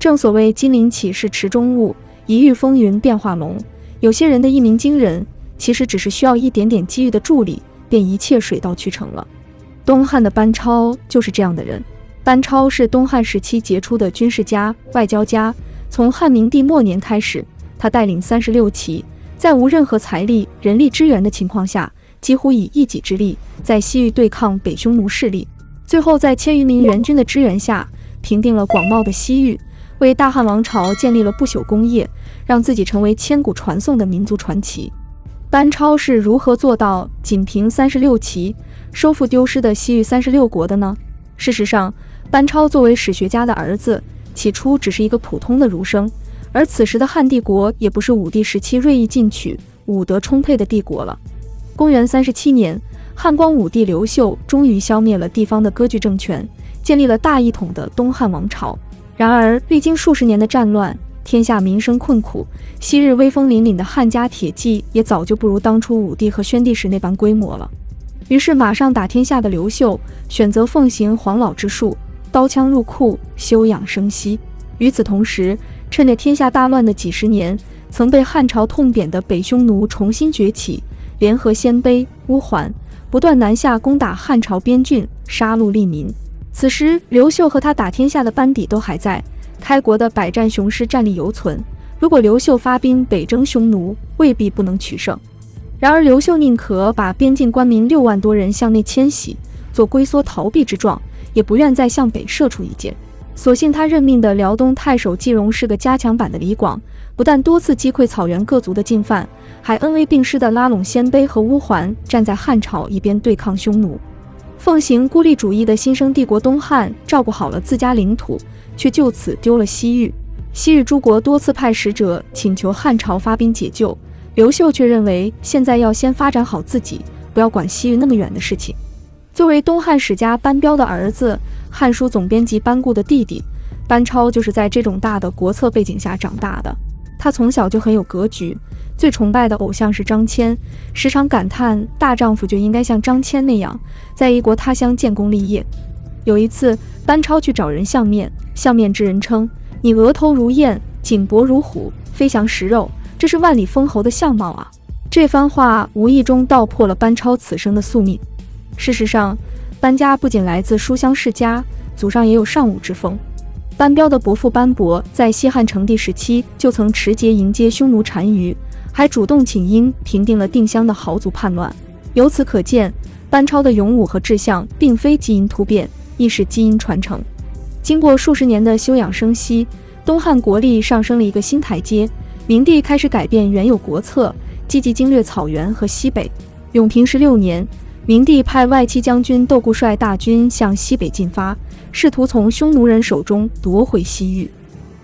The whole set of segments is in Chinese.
正所谓金陵岂是池中物，一遇风云变化龙。有些人的一鸣惊人，其实只是需要一点点机遇的助力，便一切水到渠成了。东汉的班超就是这样的人。班超是东汉时期杰出的军事家、外交家。从汉明帝末年开始，他带领36骑，在无任何财力、人力支援的情况下，几乎以一己之力在西域对抗北匈奴势力。最后在1000余名援军的支援下，平定了广袤的西域，为大汉王朝建立了不朽功业，让自己成为千古传颂的民族传奇。班超是如何做到仅凭36骑收复丢失的西域36国的呢？事实上，班超作为史学家的儿子，起初只是一个普通的儒生，而此时的汉帝国也不是武帝时期锐意进取、武德充沛的帝国了。公元37年，汉光武帝刘秀终于消灭了地方的割据政权，建立了大一统的东汉王朝。然而，历经数十年的战乱，天下民生困苦，昔日威风凛凛的汉家铁骑也早就不如当初武帝和宣帝时那般规模了。于是，马上打天下的刘秀选择奉行黄老之术，刀枪入库，休养生息。与此同时，趁着天下大乱的几十年，曾被汉朝痛扁的北匈奴重新崛起，联合鲜卑、乌桓，不断南下攻打汉朝边郡，杀戮利民。此时，刘秀和他打天下的班底都还在，开国的百战雄师战力犹存。如果刘秀发兵北征匈奴，未必不能取胜。然而，刘秀宁可把边境官民6万多人向内迁徙，做龟缩逃避之状，也不愿再向北射出一箭。所幸他任命的辽东太守季荣是个加强版的李广，不但多次击溃草原各族的进犯，还恩威并施地拉拢鲜卑和乌桓，站在汉朝一边对抗匈奴。奉行孤立主义的新生帝国东汉照顾好了自家领土，却就此丢了西域。西域诸国多次派使者请求汉朝发兵解救，刘秀却认为现在要先发展好自己，不要管西域那么远的事情。作为东汉史家班彪的儿子，汉书总编辑班固的弟弟，班超就是在这种大的国策背景下长大的。他从小就很有格局，最崇拜的偶像是张骞，时常感叹大丈夫就应该像张骞那样，在异国他乡建功立业。有一次，班超去找人相面，相面之人称：“你额头如雁，颈脖如虎，飞翔食肉，这是万里封侯的相貌啊！”这番话无意中道破了班超此生的宿命。事实上，班家不仅来自书香世家，祖上也有尚武之风。班彪的伯父班伯在西汉成帝时期就曾持节迎接匈奴单于，还主动请缨平定了定襄的豪族叛乱。由此可见，班超的勇武和志向并非基因突变，亦是基因传承。经过数十年的休养生息，东汉国力上升了一个新台阶。明帝开始改变原有国策，积极经略草原和西北。永平16年，明帝派外戚将军窦固率大军向西北进发，试图从匈奴人手中夺回西域。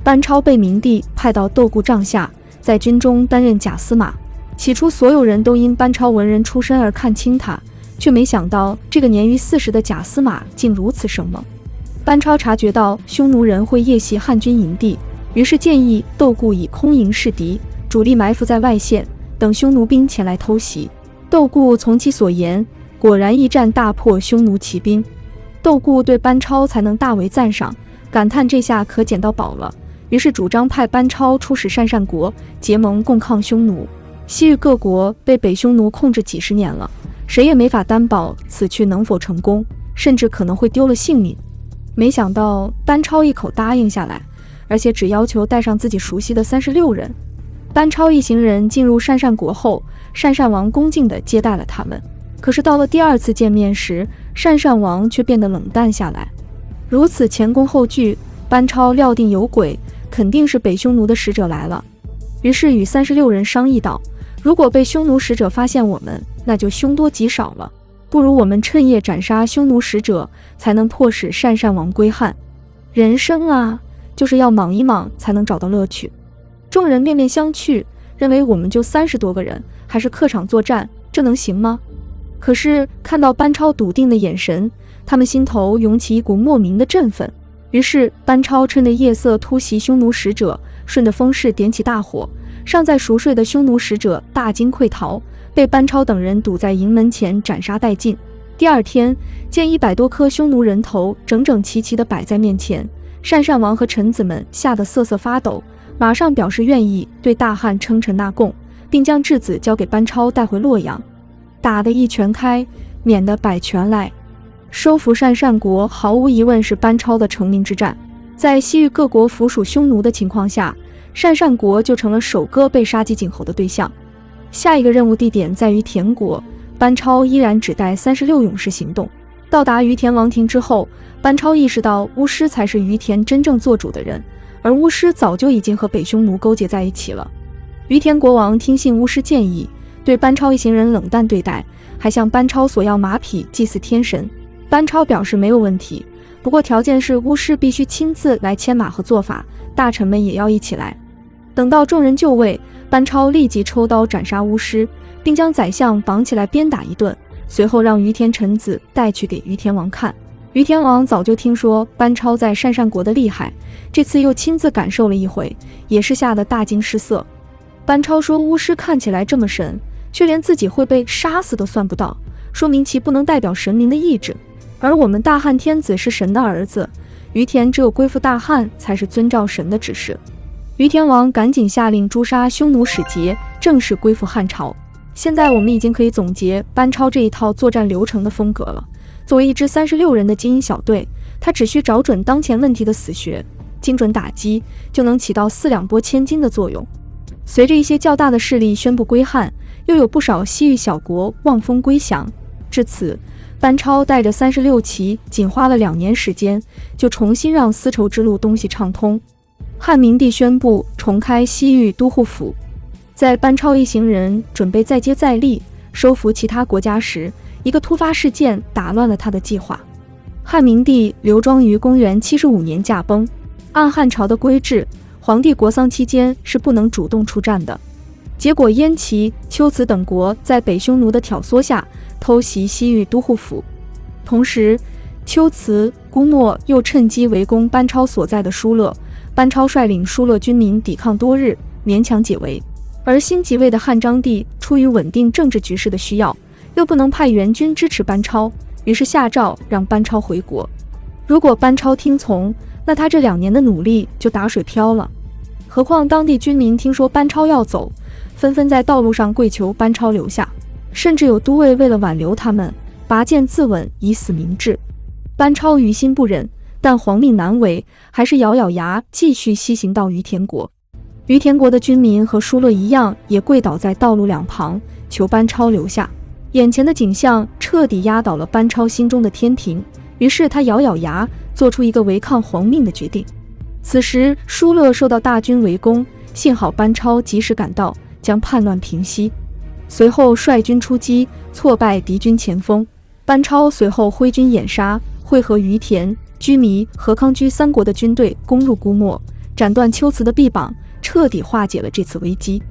班超被明帝派到窦固帐下，在军中担任假司马。起初，所有人都因班超文人出身而看轻他，却没想到这个年逾40的假司马竟如此生猛。班超察觉到匈奴人会夜袭汉军营地，于是建议窦固以空营示敌，主力埋伏在外线，等匈奴兵前来偷袭。窦固从其所言，果然一战大破匈奴骑兵。窦固对班超才能大为赞赏，感叹这下可捡到宝了，于是主张派班超出使鄯善国，结盟共抗匈奴。西域各国被北匈奴控制几十年了，谁也没法担保此去能否成功，甚至可能会丢了性命。没想到班超一口答应下来，而且只要求带上自己熟悉的36人。班超一行人进入鄯善国后，鄯善王恭敬地接待了他们。可是到了第2次见面时，鄯善王却变得冷淡下来。如此前恭后拒，班超料定有鬼，肯定是北匈奴的使者来了。于是与36人商议道：“如果被匈奴使者发现我们，那就凶多吉少了。不如我们趁夜斩杀匈奴使者，才能迫使鄯善王归汉。人生啊，就是要莽一莽才能找到乐趣。”众人面面相觑，认为我们就30多个人，还是客场作战，这能行吗？可是看到班超笃定的眼神，他们心头涌起一股莫名的振奋。于是班超趁着夜色突袭匈奴使者，顺着风势点起大火，尚在熟睡的匈奴使者大惊溃逃，被班超等人堵在营门前斩杀殆尽。第2天，见100多颗匈奴人头整整齐齐地摆在面前，鄯善王和臣子们吓得瑟瑟发抖，马上表示愿意对大汉称臣纳贡，并将质子交给班超带回洛阳。打得一拳开，免得百拳来。收服鄯善国毫无疑问是班超的成名之战。在西域各国服属匈奴的情况下，鄯善国就成了首个被杀鸡儆猴的对象。下一个任务地点在于田国，班超依然只带36勇士行动。到达于田王庭之后，班超意识到巫师才是于田真正做主的人，而巫师早就已经和北匈奴勾结在一起了。于田国王听信巫师建议，对班超一行人冷淡对待，还向班超索要马匹祭祀天神。班超表示没有问题，不过条件是巫师必须亲自来牵马和做法，大臣们也要一起来。等到众人就位，班超立即抽刀斩杀巫师，并将宰相绑起来鞭打一顿，随后让于田臣子带去给于田王看。于田王早就听说班超在鄯善国的厉害，这次又亲自感受了一回，也是吓得大惊失色。班超说巫师看起来这么神，却连自己会被杀死都算不到，说明其不能代表神明的意志。而我们大汉天子是神的儿子，于田只有归附大汉才是遵照神的指示。于田王赶紧下令诛杀匈奴使节，正式归附汉朝。现在我们已经可以总结班超这一套作战流程的风格了。作为一支36人的精英小队，他只需找准当前问题的死穴，精准打击，就能起到4两拨千斤的作用。随着一些较大的势力宣布归汉，又有不少西域小国望风归降。至此，班超带着36骑，仅花了2年时间，就重新让丝绸之路东西畅通。汉明帝宣布重开西域都护府。在班超一行人准备再接再厉，收服其他国家时，一个突发事件打乱了他的计划。汉明帝刘庄于公元75年驾崩，按汉朝的规制，皇帝国丧期间是不能主动出战的。结果燕齐、龟兹等国在北匈奴的挑唆下偷袭西域都护府，同时龟兹、姑墨又趁机围攻班超所在的疏勒，班超率领疏勒军民抵抗多日，勉强解围。而新即位的汉章帝出于稳定政治局势的需要，又不能派援军支持班超，于是下诏让班超回国。如果班超听从，那他这2年的努力就打水漂了。何况当地军民听说班超要走，纷纷在道路上跪求班超留下，甚至有都尉为了挽留他们，拔剑自刎，以死明志。班超于心不忍，但皇命难违，还是咬咬牙继续西行到于田国。于田国的军民和疏勒一样，也跪倒在道路两旁，求班超留下。眼前的景象彻底压倒了班超心中的天庭，于是他咬咬牙，做出一个违抗皇命的决定。此时疏勒受到大军围攻，幸好班超及时赶到，将叛乱平息。随后率军出击，挫败敌军前锋。班超随后挥军掩杀，会合于田、居弥和康居3国的军队，攻入姑墨，斩断龟兹的臂膀，彻底化解了这次危机。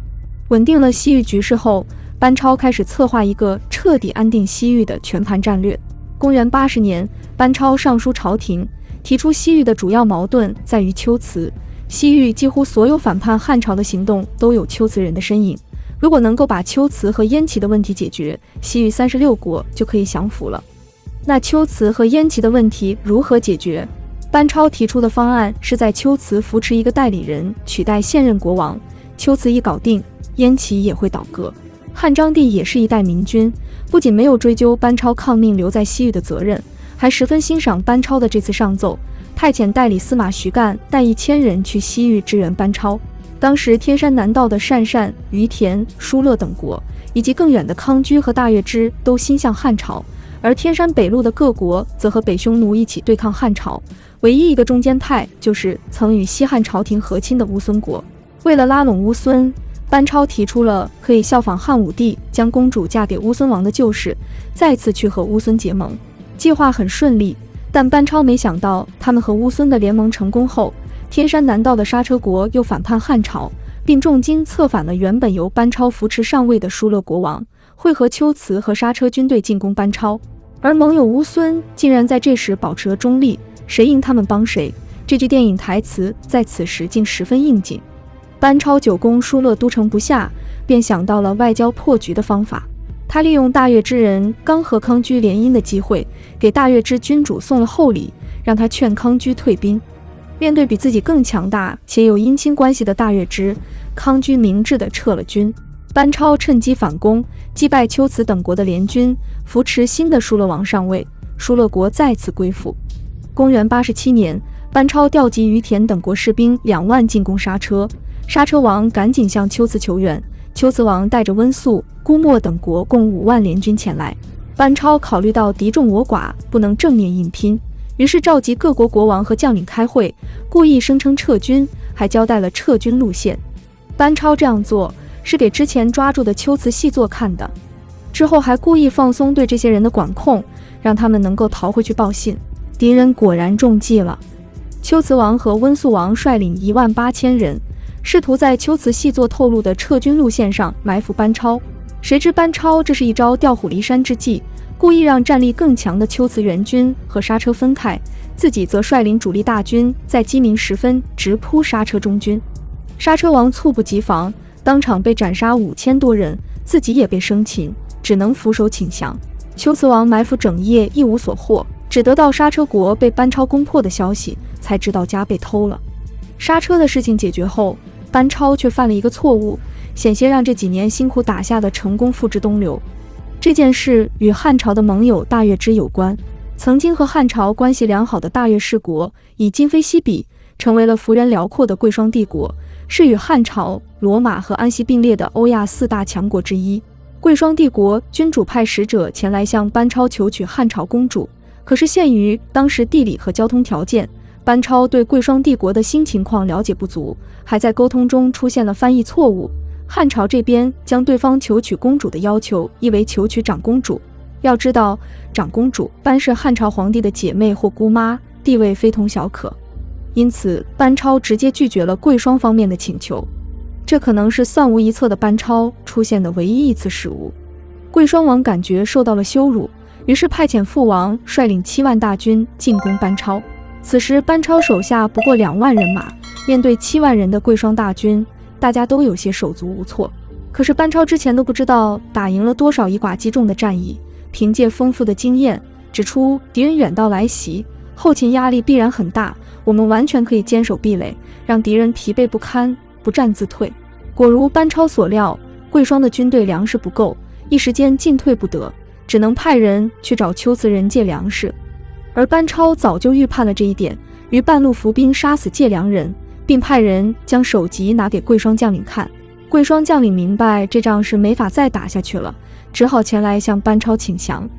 稳定了西域局势后，班超开始策划一个彻底安定西域的全盘战略。公元80年，班超上书朝廷，提出西域的主要矛盾在于龟兹，西域几乎所有反叛汉朝的行动都有龟兹人的身影。如果能够把龟兹和燕齐的问题解决，西域36国就可以降服了。那龟兹和燕齐的问题如何解决？班超提出的方案是在龟兹扶持一个代理人，取代现任国王。龟兹一搞定，燕齐也会倒戈。汉章帝也是一代明君，不仅没有追究班超抗命留在西域的责任，还十分欣赏班超的这次上奏，派遣代理司马徐干带1000人去西域支援班超。当时天山南道的鄯善、于田、疏勒等国，以及更远的康居和大月支都心向汉朝，而天山北路的各国则和北匈奴一起对抗汉朝。唯一一个中间派就是曾与西汉朝廷和亲的乌孙国。为了拉拢乌孙，班超提出了可以效仿汉武帝将公主嫁给乌孙王的旧事，再次去和乌孙结盟。计划很顺利，但班超没想到他们和乌孙的联盟成功后，天山南道的刹车国又反叛汉朝，并重金策反了原本由班超扶持上位的疏勒国王，会合龟兹和刹车军队进攻班超。而盟友乌孙竟然在这时保持了中立，谁赢他们帮谁，这句电影台词在此时竟十分应景。班超久攻疏勒都城不下，便想到了外交破局的方法。他利用大月支人刚和康居联姻的机会，给大月支君主送了厚礼，让他劝康居退兵。面对比自己更强大且有姻亲关系的大月支，康居明智地撤了军。班超趁机反攻，击败龟兹等国的联军，扶持新的疏勒王上位，疏勒国再次归附。公元87年，班超调集于田等国士兵2万进攻莎车，莎车王赶紧向龟兹求援，龟兹王带着温宿、姑墨等国共5万联军前来。班超考虑到敌众我寡，不能正面硬拼，于是召集各国国王和将领开会，故意声称撤军，还交代了撤军路线。班超这样做是给之前抓住的龟兹细作看的，之后还故意放松对这些人的管控，让他们能够逃回去报信。敌人果然中计了，龟兹王和温宿王率领18000人，试图在龟兹细作透露的撤军路线上埋伏班超。谁知班超这是一招调虎离山之计，故意让战力更强的龟兹援军和莎车分开，自己则率领主力大军在鸡鸣时分直扑莎车中军。莎车王猝不及防，当场被斩杀5000多人，自己也被生擒，只能俯首请降。龟兹王埋伏整夜一无所获，只得到莎车国被班超攻破的消息，才知道家被偷了。莎车的事情解决后，班超却犯了一个错误，险些让这几年辛苦打下的成功付之东流。这件事与汉朝的盟友大月支有关。曾经和汉朝关系良好的大月氏国，以今非昔比，成为了幅员辽阔的贵霜帝国，是与汉朝、罗马和安息并列的欧亚4大强国之一。贵霜帝国君主派使者前来向班超求娶汉朝公主，可是限于当时地理和交通条件，班超对贵霜帝国的新情况了解不足，还在沟通中出现了翻译错误。汉朝这边将对方求娶公主的要求译为求娶长公主。要知道，长公主班是汉朝皇帝的姐妹或姑妈，地位非同小可，因此班超直接拒绝了贵霜方面的请求。这可能是算无一策的班超出现的唯一一次失误。贵霜王感觉受到了羞辱，于是派遣父王率领7万大军进攻班超。此时班超手下不过2万人马，面对7万人的贵霜大军，大家都有些手足无措。可是班超之前都不知道打赢了多少以寡击众的战役，凭借丰富的经验指出，敌人远道来袭，后勤压力必然很大，我们完全可以坚守壁垒，让敌人疲惫不堪，不战自退。果如班超所料，贵霜的军队粮食不够，一时间进退不得，只能派人去找龟兹人借粮食。而班超早就预判了这一点，于半路伏兵杀死借粮人，并派人将首级拿给贵霜将领看。贵霜将领明白这仗是没法再打下去了，只好前来向班超请降。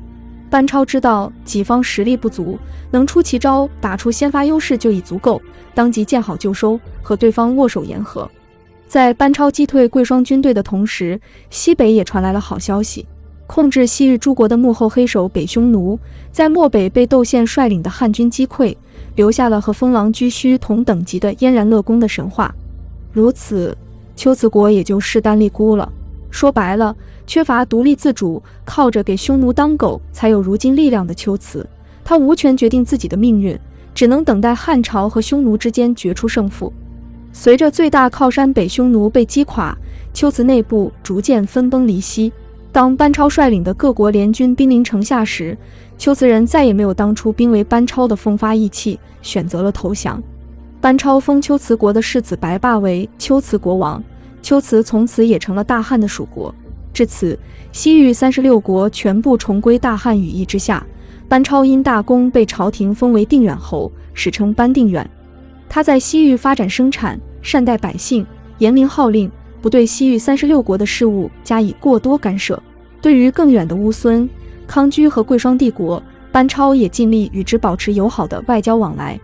班超知道己方实力不足，能出奇招打出先发优势就已足够，当即见好就收，和对方握手言和。在班超击退贵霜军队的同时，西北也传来了好消息。控制西域诸国的幕后黑手北匈奴，在漠北被窦宪率领的汉军击溃，留下了和封王居胥同等级的燕然乐公的神话。如此，龟兹国也就势单力孤了。说白了，缺乏独立自主，靠着给匈奴当狗才有如今力量的龟兹，他无权决定自己的命运，只能等待汉朝和匈奴之间决出胜负。随着最大靠山北匈奴被击垮，龟兹内部逐渐分崩离析。当班超率领的各国联军兵临城下时，龟兹人再也没有当初兵为班超的风发义气，选择了投降。班超封龟兹国的世子白霸为龟兹国王，龟兹从此也成了大汉的属国。至此，西域36国全部重归大汉羽翼之下。班超因大功被朝廷封为定远侯，史称班定远。他在西域发展生产，善待百姓，严明号令，不对西域36国的事务加以过多干涉。对于更远的乌孙、康居和贵霜帝国，班超也尽力与之保持友好的外交往来。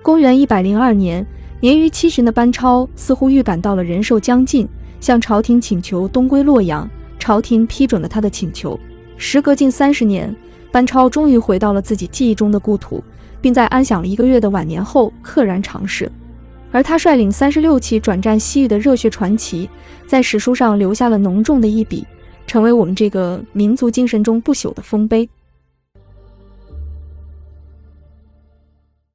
公元102年，年逾7旬的班超似乎预感到了人寿将近，向朝廷请求东归洛阳，朝廷批准了他的请求。时隔近30年，班超终于回到了自己记忆中的故土，并在安享了1个月的晚年后溘然长逝。而他率领36骑转战西域的热血传奇，在史书上留下了浓重的一笔，成为我们这个民族精神中不朽的丰碑。